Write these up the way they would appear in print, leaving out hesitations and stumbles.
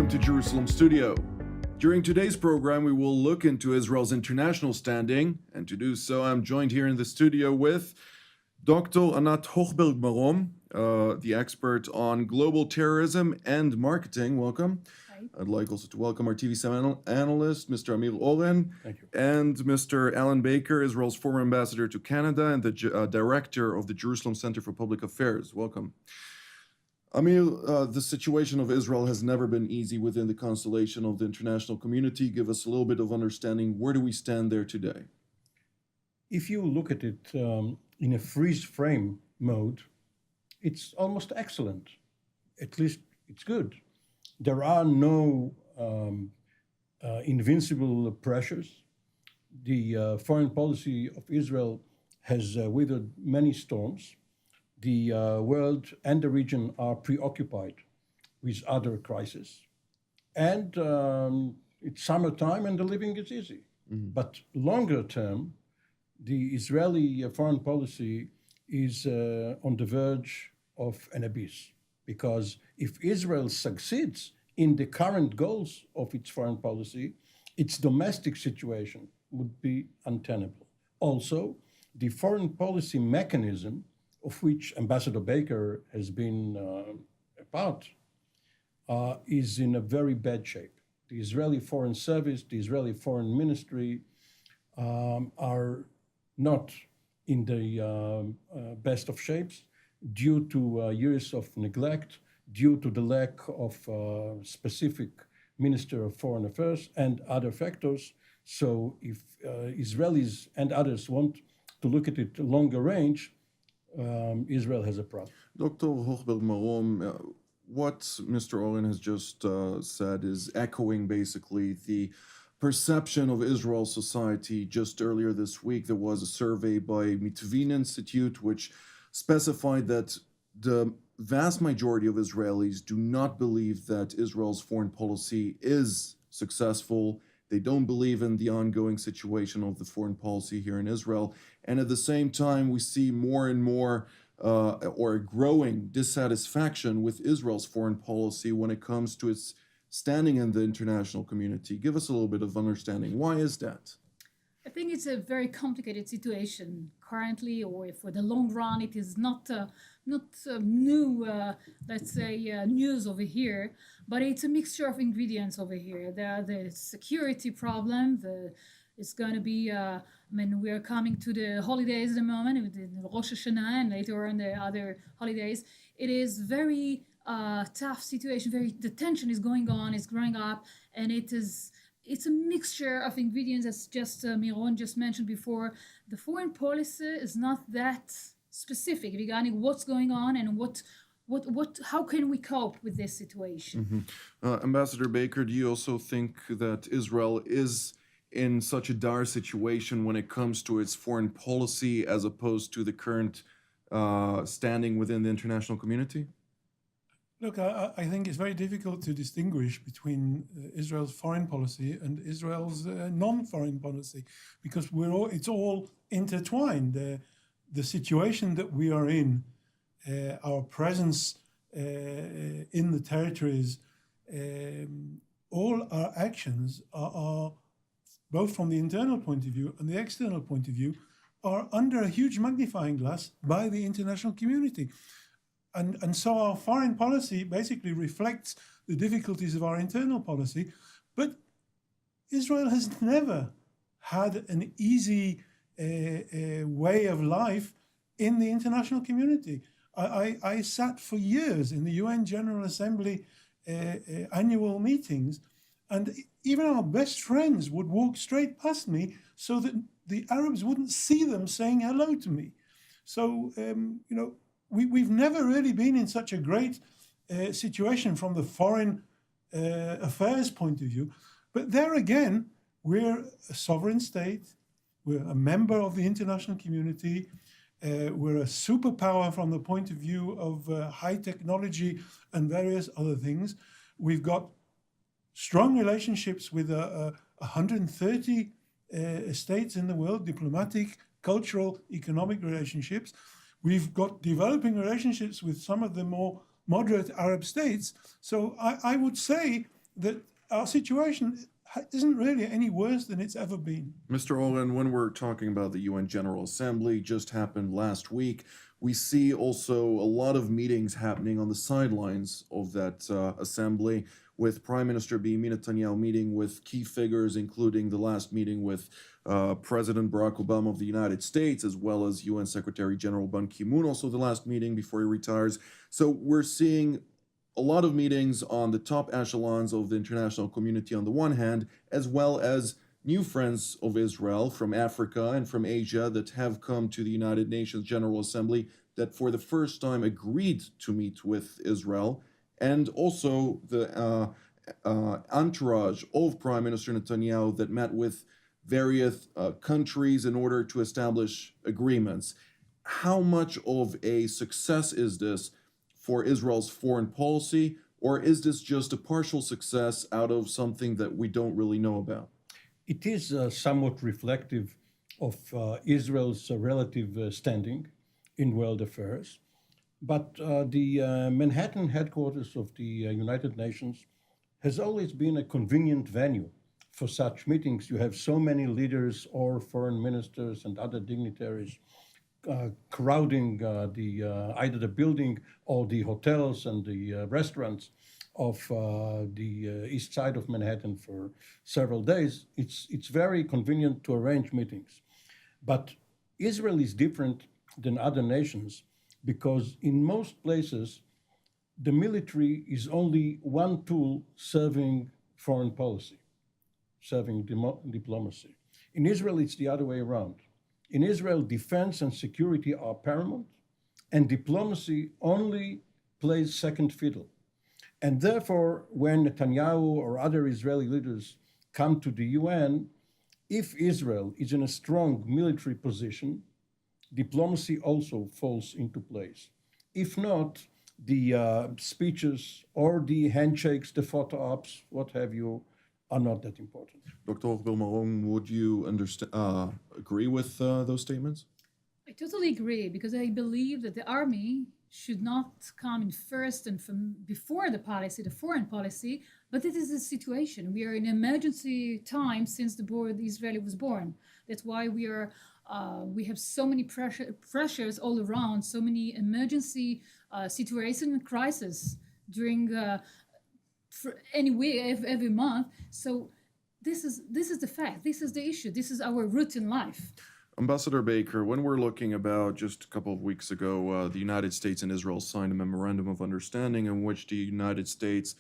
welcome to Jerusalem Studio. During today's program, we will look into Israel's international standing, and to do so, I'm joined here in the studio with Dr. Anat Hochberg-Marom, the expert on global terrorism and marketing. Welcome. Hi. I'd like also to welcome our TV7 analyst, Mr. Amir Oren. Thank you. And Mr. Alan Baker, Israel's former ambassador to Canada and the director of the Jerusalem Center for Public Affairs. Welcome. Amir, the situation of Israel has never been easy within the constellation of the international community. Give us a little bit of understanding. Where do we stand there today? If you look at it in a freeze frame mode, it's almost excellent. At least it's good. There are no invincible pressures. The foreign policy of Israel has weathered many storms. The world and the region are preoccupied with other crises. And it's summertime and the living is easy. Mm-hmm. But longer term, the Israeli foreign policy is on the verge of an abyss. Because if Israel succeeds in the current goals of its foreign policy, its domestic situation would be untenable. Also, the foreign policy mechanism of which Ambassador Baker has been a part, is in a very bad shape. The Israeli Foreign Service, the Israeli Foreign Ministry are not in the best of shapes due to years of neglect, due to the lack of specific Minister of Foreign Affairs and other factors. So if Israelis and others want to look at it longer range, Israel has a problem. Dr. Hochberg-Marom, what Mr. Oren has just said is echoing basically the perception of Israel's society. Just earlier this week, there was a survey by Mitvin Institute which specified that the vast majority of Israelis do not believe that Israel's foreign policy is successful. They don't believe in the ongoing situation of the foreign policy here in Israel. And at the same time, we see more and more or a growing dissatisfaction with Israel's foreign policy when it comes to its standing in the international community. Give us a little bit of understanding. Why is that? I think it's a very complicated situation currently, or for the long run. It is not new, let's say, news over here, but it's a mixture of ingredients over here. The security problem, it's going to be, we are coming to the holidays at the moment, with the Rosh Hashanah and later on the other holidays. It is very tough situation. The tension is going on, it's growing up, and it's a mixture of ingredients, as just Miron just mentioned before. The foreign policy is not that specific regarding what's going on and how can we cope with this situation. Mm-hmm. Ambassador Baker, do you also think that Israel is in such a dire situation when it comes to its foreign policy as opposed to the current standing within the international community? Look, I think it's very difficult to distinguish between Israel's foreign policy and Israel's non-foreign policy, because it's all intertwined. The situation that we are in, our presence in the territories, all our actions are both from the internal point of view and the external point of view, are under a huge magnifying glass by the international community. And so our foreign policy basically reflects the difficulties of our internal policy. But Israel has never had an easy way of life in the international community. I sat for years in the UN General Assembly annual meetings, and even our best friends would walk straight past me so that the Arabs wouldn't see them saying hello to me. So, we've never really been in such a great situation from the foreign affairs point of view. But there again, we're a sovereign state. We're a member of the international community. We're a superpower from the point of view of high technology and various other things. We've got strong relationships with 130 states in the world, diplomatic, cultural, economic relationships. We've got developing relationships with some of the more moderate Arab states. So I would say that our situation isn't really any worse than it's ever been. Mr. Oren, when we're talking about the UN General Assembly, just happened last week, we see also a lot of meetings happening on the sidelines of that assembly, with Prime Minister Benjamin Netanyahu meeting with key figures, including the last meeting with President Barack Obama of the United States, as well as UN Secretary General Ban Ki-moon, also the last meeting before he retires. So we're seeing a lot of meetings on the top echelons of the international community on the one hand, as well as new friends of Israel from Africa and from Asia that have come to the United Nations General Assembly that for the first time agreed to meet with Israel, and also the entourage of Prime Minister Netanyahu that met with various countries in order to establish agreements. How much of a success is this for Israel's foreign policy, or is this just a partial success out of something that we don't really know about? It is somewhat reflective of Israel's relative standing in world affairs. But the Manhattan headquarters of the United Nations has always been a convenient venue for such meetings. You have so many leaders or foreign ministers and other dignitaries crowding either the building or the hotels and the restaurants of the east side of Manhattan for several days. It's very convenient to arrange meetings. But Israel is different than other nations because in most places, the military is only one tool serving foreign policy, serving diplomacy. In Israel, it's the other way around. In Israel, defense and security are paramount, and diplomacy only plays second fiddle. And therefore, when Netanyahu or other Israeli leaders come to the UN, if Israel is in a strong military position, diplomacy also falls into place. If not, the speeches or the handshakes, the photo ops, what have you, are not that important. Dr. Hochberg-Marom, would you agree with those statements? I totally agree because I believe that the army should not come in first and from before the policy, the foreign policy, but it is a situation. We are in emergency time since the Israeli was born. That's why we have so many pressures all around, so many emergency situations and crises during every month. So this is the fact. This is the issue. This is our route in life. Ambassador Baker, when we're looking about just a couple of weeks ago, the United States and Israel signed a memorandum of understanding in which the United States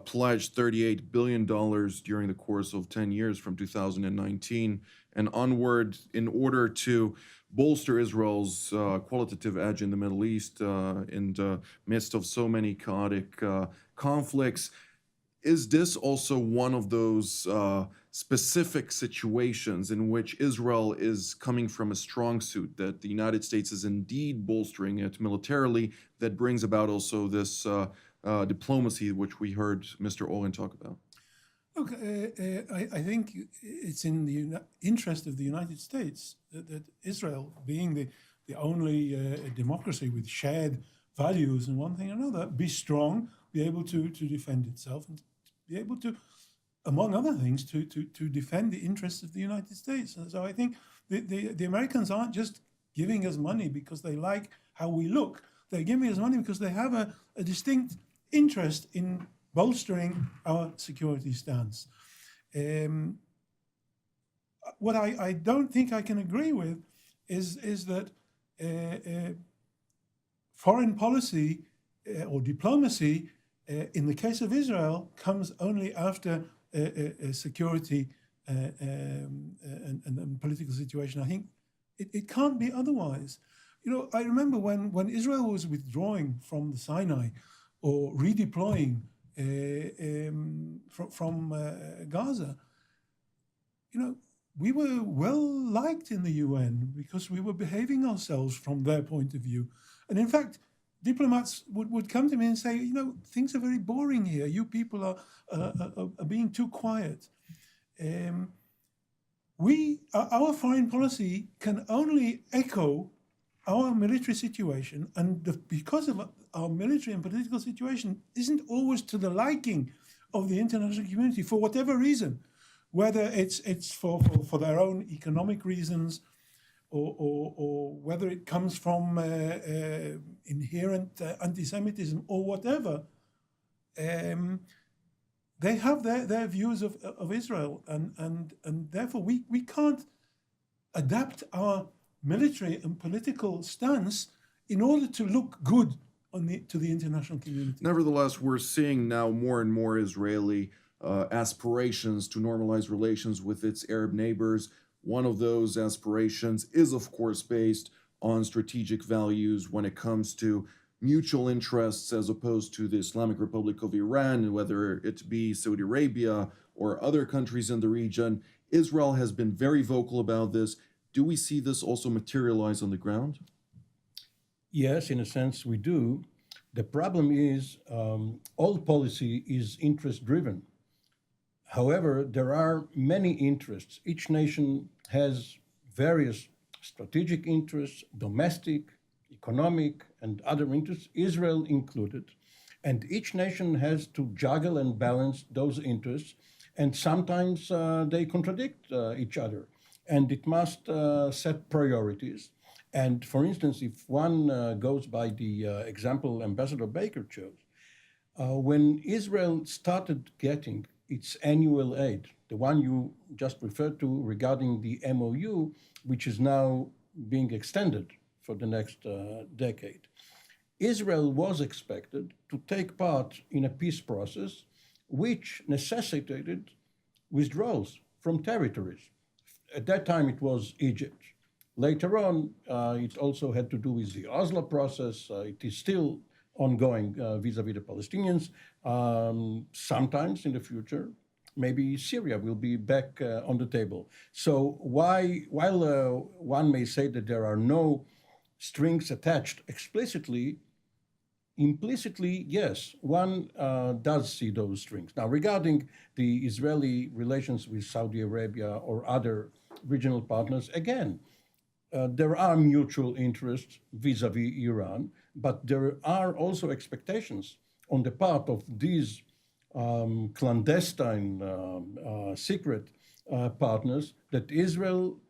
pledged $38 billion during the course of 10 years from 2019 and onward in order to bolster Israel's qualitative edge in the Middle East in the midst of so many chaotic conflicts. Is this also one of those specific situations in which Israel is coming from a strong suit, that the United States is indeed bolstering it militarily, that brings about also this diplomacy which we heard Mr. Oren talk about? Look, I think it's in the interest of the United States that Israel, being the only democracy with shared values and one thing or another, be strong, be able to defend itself, and be able to, among other things, to defend the interests of the United States. And so I think the Americans aren't just giving us money because they like how we look. They're giving us money because they have a distinct interest in bolstering our security stance. What I don't think I can agree with is that foreign policy or diplomacy in the case of Israel comes only after a security and political situation. I think it can't be otherwise. You know, I remember when Israel was withdrawing from the Sinai or redeploying from Gaza, you know, we were well liked in the UN because we were behaving ourselves from their point of view. And in fact, diplomats would come to me and say, you know, things are very boring here. You people are being too quiet. Our foreign policy can only echo our military situation, and because of our military and political situation isn't always to the liking of the international community for whatever reason, whether it's for their own economic reasons, or whether it comes from inherent anti-Semitism or whatever. They have their views of Israel, and therefore we can't adapt our military and political stance in order to look good to the international community. Nevertheless, we're seeing now more and more Israeli aspirations to normalize relations with its Arab neighbors. One of those aspirations is, of course, based on strategic values when it comes to mutual interests as opposed to the Islamic Republic of Iran, whether it be Saudi Arabia or other countries in the region. Israel has been very vocal about this. Do we see this also materialize on the ground? Yes, in a sense we do. The problem is all policy is interest-driven. However, there are many interests. Each nation has various strategic interests, domestic, economic, and other interests, Israel included. And each nation has to juggle and balance those interests, and sometimes they contradict each other. And it must set priorities. And for instance, if one goes by the example Ambassador Baker chose, when Israel started getting its annual aid, the one you just referred to regarding the MOU, which is now being extended for the next decade, Israel was expected to take part in a peace process which necessitated withdrawals from territories. At that time, it was Egypt. Later on, it also had to do with the Oslo process. It is still ongoing vis-a-vis the Palestinians. Sometimes in the future, maybe Syria will be back on the table. So while one may say that there are no strings attached explicitly, implicitly, yes, one does see those strings. Now, regarding the Israeli relations with Saudi Arabia or other regional partners, again, there are mutual interests vis-a-vis Iran, but there are also expectations on the part of these clandestine, secret partners that Israel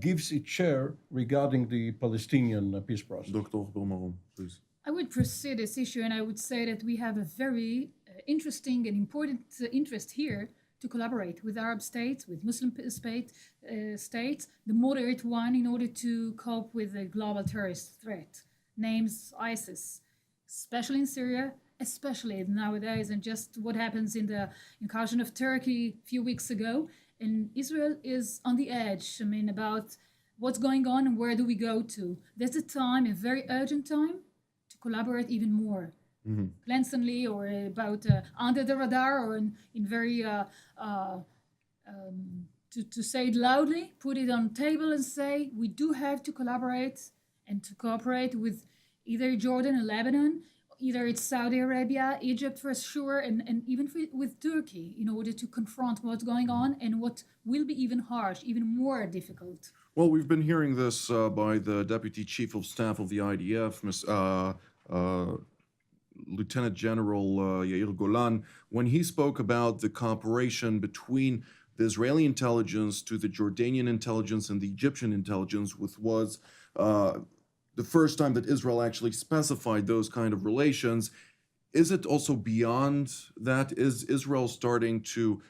gives its share regarding the Palestinian peace process. Dr. Hochberg-Marom, please. I would pursue this issue, and I would say that we have a very interesting and important interest here to collaborate with Arab states, with Muslim states, the moderate one, in order to cope with the global terrorist threat, names ISIS, especially in Syria, especially nowadays, and just what happens in the incursion of Turkey a few weeks ago. And Israel is on the edge, about what's going on and where do we go to. There's a time, a very urgent time, to collaborate even more. Glancingly, or about under the radar, or in very, to say it loudly, put it on the table and say, we do have to collaborate and to cooperate with either Jordan or Lebanon, either it's Saudi Arabia, Egypt for sure, and even with Turkey, in order to confront what's going on and what will be even harsh, even more difficult. Well, we've been hearing this by the Deputy Chief of Staff of the IDF, Lieutenant General Yair Golan, when he spoke about the cooperation between the Israeli intelligence to the Jordanian intelligence and the Egyptian intelligence, which was the first time that Israel actually specified those kind of relations. Is it also beyond that? Is Israel starting to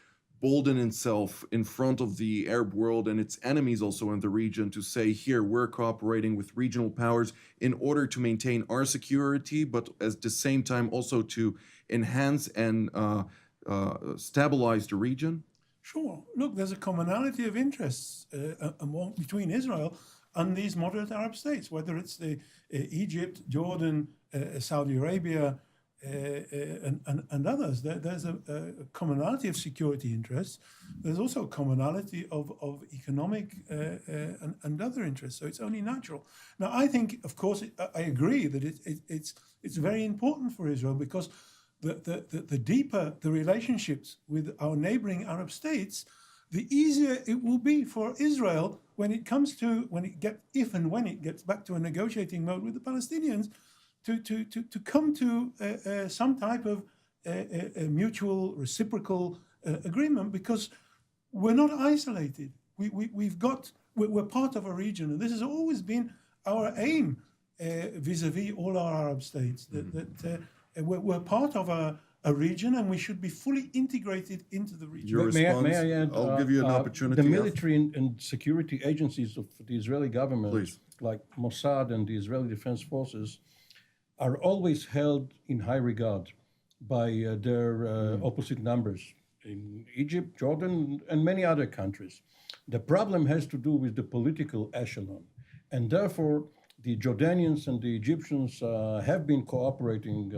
bolden itself in front of the Arab world and its enemies also in the region to say, here, we're cooperating with regional powers in order to maintain our security, but at the same time also to enhance and stabilize the region? Sure. Look, there's a commonality of interests between Israel and these moderate Arab states, whether it's the Egypt, Jordan, Saudi Arabia, and others. There's a commonality of security interests. There's also a commonality of economic and other interests. So it's only natural. Now, I think, of course, I agree that it's very important for Israel, because the deeper the relationships with our neighboring Arab states, the easier it will be for Israel when it gets back to a negotiating mode with the Palestinians, to come to some type of a mutual, reciprocal agreement, because we're not isolated. We're part of a region, and this has always been our aim vis-a-vis all our Arab states. That we're part of a region, and we should be fully integrated into the region. Your May response? I add? I'll give you an opportunity. The military and security agencies of the Israeli government, Please. like Mossad and the Israeli Defense Forces, are always held in high regard by their opposite numbers in Egypt, Jordan, and many other countries. The problem has to do with the political echelon, and therefore the Jordanians and the Egyptians have been cooperating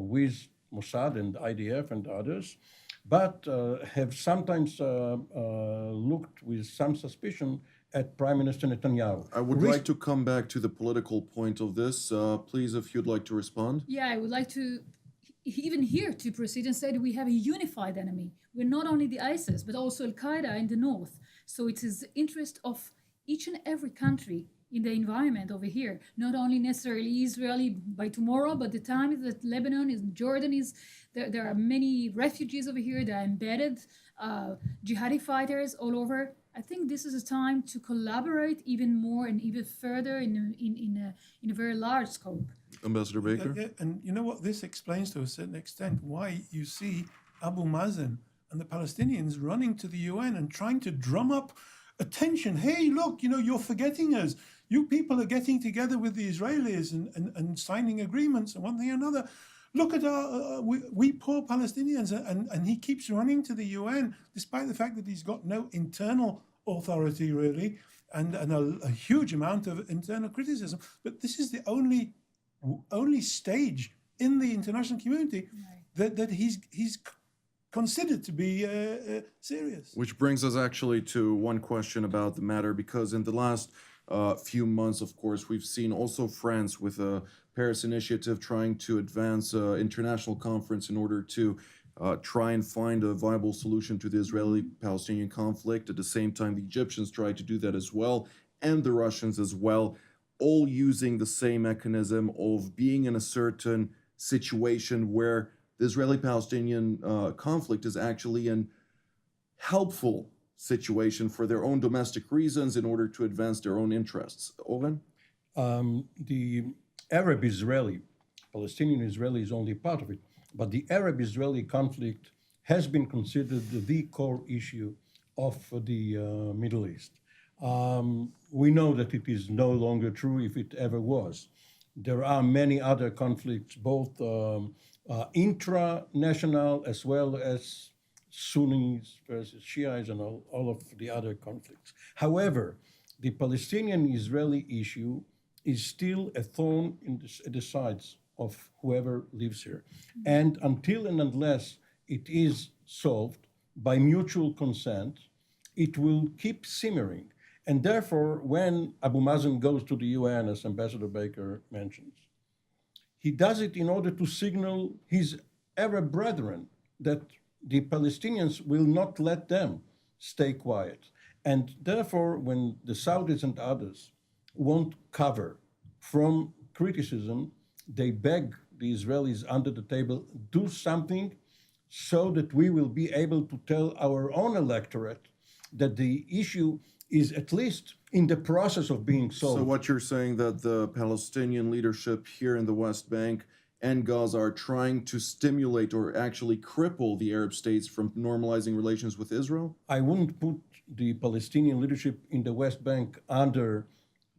with Mossad and IDF and others, but have sometimes looked with some suspicion at Prime Minister Netanyahu. I would like to come back to the political point of this. Please, if you'd like to respond. Yeah, I would like to even here to proceed and say that we have a unified enemy. We're not only the ISIS, but also Al-Qaeda in the north. So it is the interest of each and every country in the environment over here, not only necessarily Israeli by tomorrow, but the time is that Lebanon is, Jordan is, there are many refugees over here that are embedded, jihadi fighters all over. I think this is a time to collaborate even more and even further in a very large scope. Ambassador Baker? And you know what? This explains to a certain extent why you see Abu Mazen and the Palestinians running to the UN and trying to drum up attention. Hey, look, you're forgetting us. You people are getting together with the Israelis and signing agreements and one thing or another. Look at we poor Palestinians. And he keeps running to the UN, despite the fact that he's got no internal authority, really, and a huge amount of internal criticism. But this is the only stage in the international community that he's considered to be serious. Which brings us actually to one question about the matter, because in the last few months, of course, we've seen also France with a Paris initiative trying to advance an international conference in order to try and find a viable solution to the Israeli-Palestinian conflict. At the same time, the Egyptians tried to do that as well, and the Russians as well, all using the same mechanism of being in a certain situation where the Israeli-Palestinian conflict is actually an helpful situation for their own domestic reasons in order to advance their own interests. Oren? The Arab-Israeli, Palestinian-Israeli is only part of it, but the Arab-Israeli conflict has been considered the core issue of the Middle East. We know that it is no longer true if it ever was. There are many other conflicts, both intra-national as well as Sunnis versus Shiites and all of the other conflicts. However, the Palestinian-Israeli issue is still a thorn in the sides of whoever lives here. And until and unless it is solved by mutual consent, it will keep simmering. And therefore, when Abu Mazen goes to the UN, as Ambassador Baker mentions, he does it in order to signal his Arab brethren that the Palestinians will not let them stay quiet. And therefore, when the Saudis and others want cover from criticism, they beg the Israelis under the table, do something so that we will be able to tell our own electorate that the issue is at least in the process of being solved. So what you're saying that the Palestinian leadership here in the West Bank and Gaza are trying to stimulate or actually cripple the Arab states from normalizing relations with Israel? I wouldn't put the Palestinian leadership in the West Bank under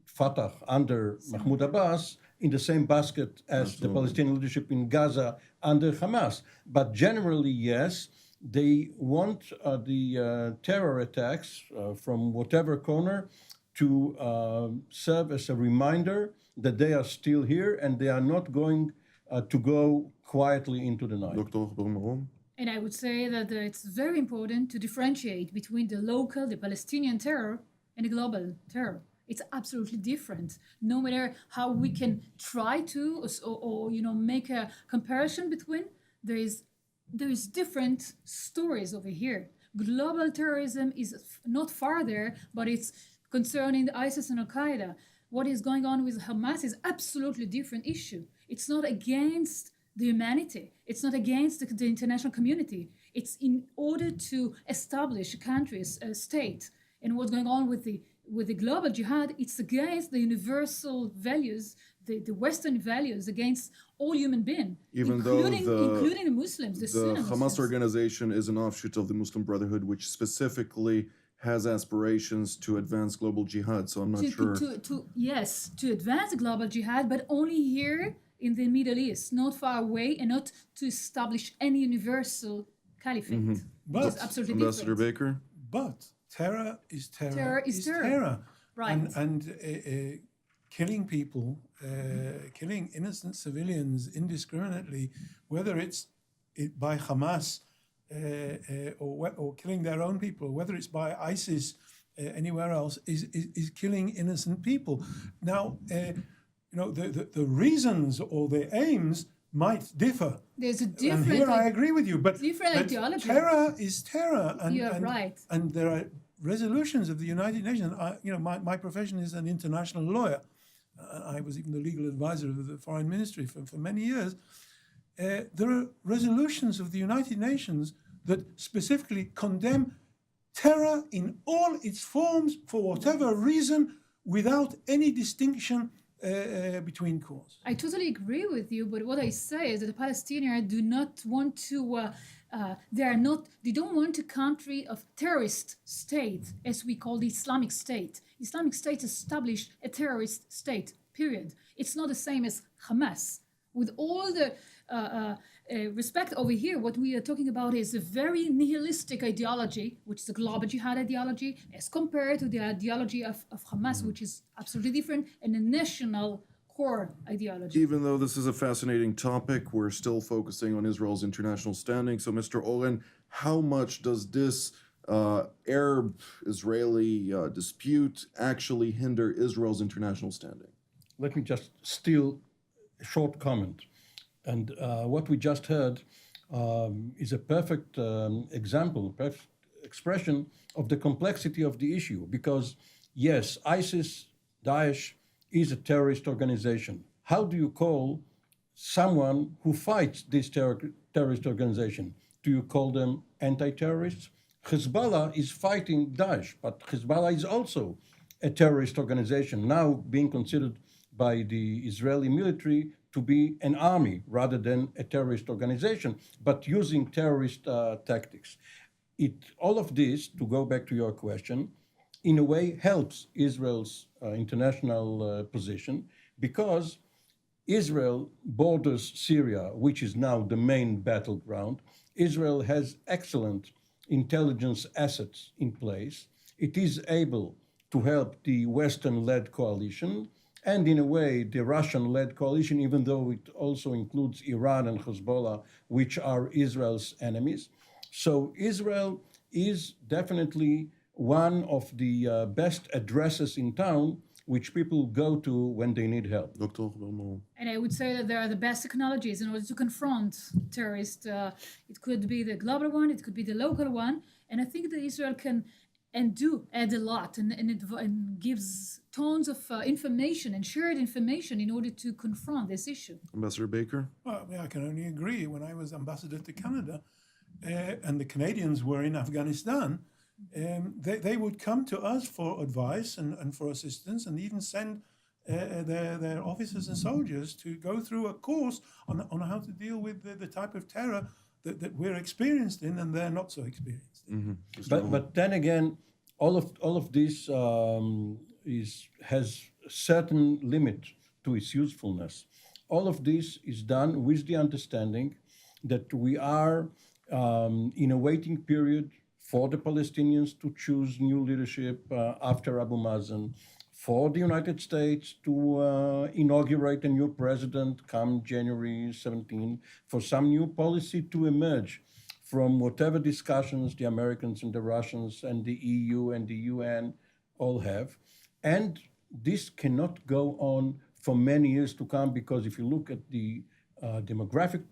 Fatah, under Mahmoud Abbas, in the same basket as the Palestinian leadership in Gaza under Hamas. But generally, yes, they want the terror attacks from whatever corner to serve as a reminder that they are still here and they are not going to go quietly into the night. Dr. Hochberg-Marom? And I would say that it's very important to differentiate between the local, the Palestinian terror, and the global terror. It's absolutely different. No matter how we can try to or make a comparison between, there is different stories over here. Global terrorism is not farther, but it's concerning the ISIS and Al-Qaeda. What is going on with Hamas is absolutely different issue. It's not against the humanity. It's not against the international community. It's in order to establish a country, a state. And what's going on with the global jihad, it's against the universal values, the Western values, against all human beings, including the Muslims, the Sunni Hamas Muslims. organization is an offshoot of the Muslim Brotherhood, which specifically has aspirations to advance global jihad. So I'm not sure. To advance the global jihad, but only here in the Middle East, not far away, and not to establish any universal caliphate. But It's absolutely Ambassador different. Baker? But terror is terror. Terror is terror. terror. Right. And killing people, killing innocent civilians indiscriminately, whether it's by Hamas or killing their own people, whether it's by ISIS anywhere else, is killing innocent people. Now, the reasons or the aims might differ. There's a And different. here I agree with you, but ideology. terror is terror, You're right. And there are resolutions of the United Nations. My profession is an international lawyer. I was even the legal advisor of the Foreign Ministry for many years. There are resolutions of the United Nations that specifically condemn terror in all its forms for whatever reason, without any distinction between cause. I totally agree with you, but what I say is that the Palestinians do not want to. They don't want a country of terrorist state, as we call the Islamic State. Islamic State established a terrorist state. Period. It's not the same as Hamas. With all the respect over here, what we are talking about is a very nihilistic ideology, which is the global jihad ideology, as compared to the ideology of Hamas, which is absolutely different, and a national core ideology. Even though this is a fascinating topic, we're still focusing on Israel's international standing. So, Mr. Oren, how much does this Arab-Israeli dispute actually hinder Israel's international standing? Let me just steal a short comment. And what we just heard is a perfect example, perfect expression of the complexity of the issue. Because, yes, ISIS, Daesh, is a terrorist organization. How do you call someone who fights this terrorist organization? Do you call them anti-terrorists? Hezbollah is fighting Daesh, but Hezbollah is also a terrorist organization, now being considered by the Israeli military to be an army rather than a terrorist organization, but using terrorist tactics. All of this, to go back to your question, in a way helps Israel's international position, because Israel borders Syria, which is now the main battleground. Israel has excellent intelligence assets in place. It is able to help the Western-led coalition, and in a way, the Russian-led coalition, even though it also includes Iran and Hezbollah, which are Israel's enemies. So Israel is definitely one of the best addresses in town, which people go to when they need help. Dr. Hochberg-Marom. And I would say that there are the best technologies in order to confront terrorists. It could be the global one, it could be the local one. And I think that Israel can and do add a lot and gives tons of information and shared information in order to confront this issue. Ambassador Baker? Well, I can only agree. When I was ambassador to Canada and the Canadians were in Afghanistan, they would come to us for advice and for assistance, and even send their officers and soldiers to go through a course on how to deal with the type of terror that we're experienced in and they're not so experienced in. Mm-hmm. But then again, all of this has a certain limit to its usefulness. All of this is done with the understanding that we are in a waiting period for the Palestinians to choose new leadership after Abu Mazen, for the United States to inaugurate a new president come January 17, for some new policy to emerge from whatever discussions the Americans and the Russians and the EU and the UN all have. And this cannot go on for many years to come, because if you look at the demographic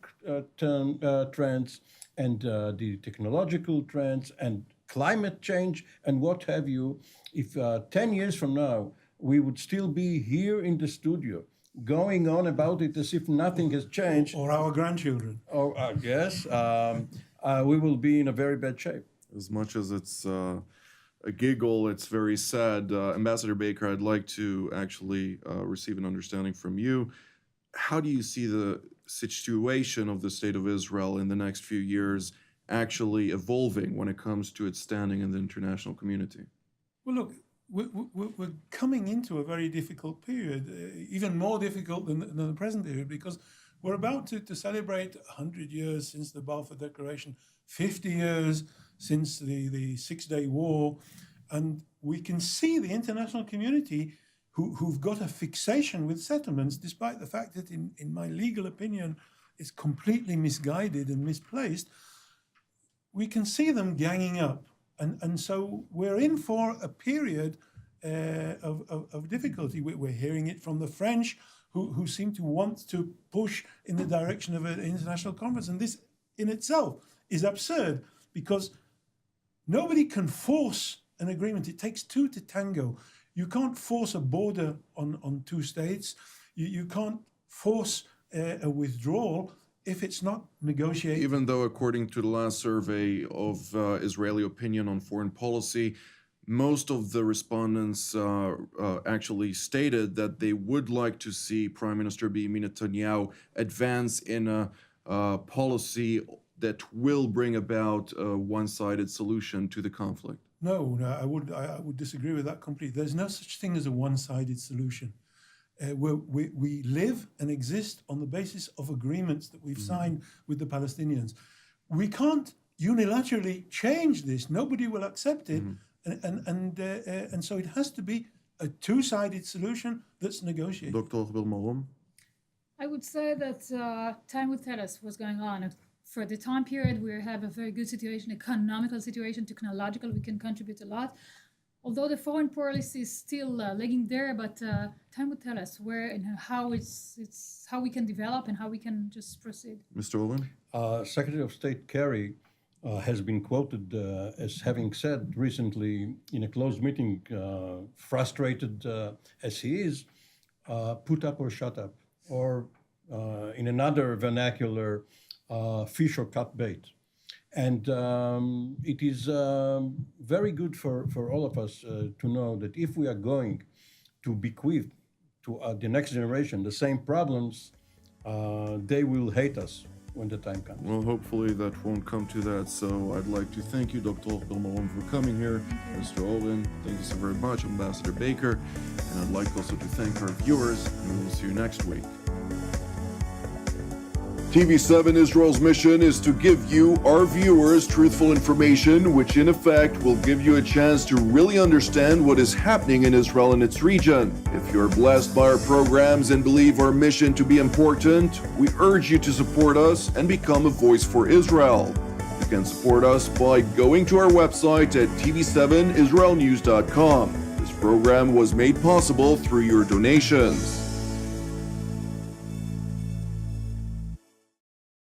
trends and the technological trends and climate change and what have you, if 10 years from now we would still be here in the studio going on about it as if nothing has changed, Or our grandchildren. or yes, we will be in a very bad shape. As much as it's a giggle, it's very sad. Ambassador Baker, I'd like to actually receive an understanding from you. How do you see the situation of the State of Israel in the next few years actually evolving when it comes to its standing in the international community? Well, look, we're coming into a very difficult period, even more difficult than the present period, because we're about to celebrate 100 years since the Balfour Declaration, 50 years since the Six-Day War, and we can see the international community who've got a fixation with settlements, despite the fact that, in my legal opinion, it's completely misguided and misplaced. We can see them ganging up. And so we're in for a period of difficulty. We're hearing it from the French, who seem to want to push in the direction of an international conference. And this in itself is absurd, because nobody can force an agreement. It takes two to tango. You can't force a border on two states. You can't force a withdrawal if it's not negotiated. Even though, according to the last survey of Israeli opinion on foreign policy, most of the respondents actually stated that they would like to see Prime Minister Benjamin Netanyahu advance in a policy that will bring about a one-sided solution to the conflict. No, I would disagree with that completely. There's no such thing as a one-sided solution. We live and exist on the basis of agreements that we've signed with the Palestinians. We can't unilaterally change this. Nobody will accept it, and so it has to be a two-sided solution that's negotiated. Dr. Hochberg-Marom? I would say that time will tell us what's going on. For the time period, we have a very good situation, economical situation, technological, we can contribute a lot. Although the foreign policy is still lagging there, but time will tell us where and how how we can develop and how we can just proceed. Mr. Oren? Secretary of State Kerry has been quoted as having said recently in a closed meeting, frustrated as he is, put up or shut up, or in another vernacular, fish or cut bait. And it is very good for all of us to know that if we are going to bequeath to the next generation the same problems, they will hate us when the time comes. Well, hopefully that won't come to that. So I'd like to thank you, Dr. Hochberg-Marom, for coming here. Mr. Oren, thank you so very much, Ambassador Baker. And I'd like also to thank our viewers, and we will see you next week. TV7 Israel's mission is to give you, our viewers, truthful information, which in effect will give you a chance to really understand what is happening in Israel and its region. If you're blessed by our programs and believe our mission to be important, we urge you to support us and become a voice for Israel. You can support us by going to our website at tv7israelnews.com. This program was made possible through your donations.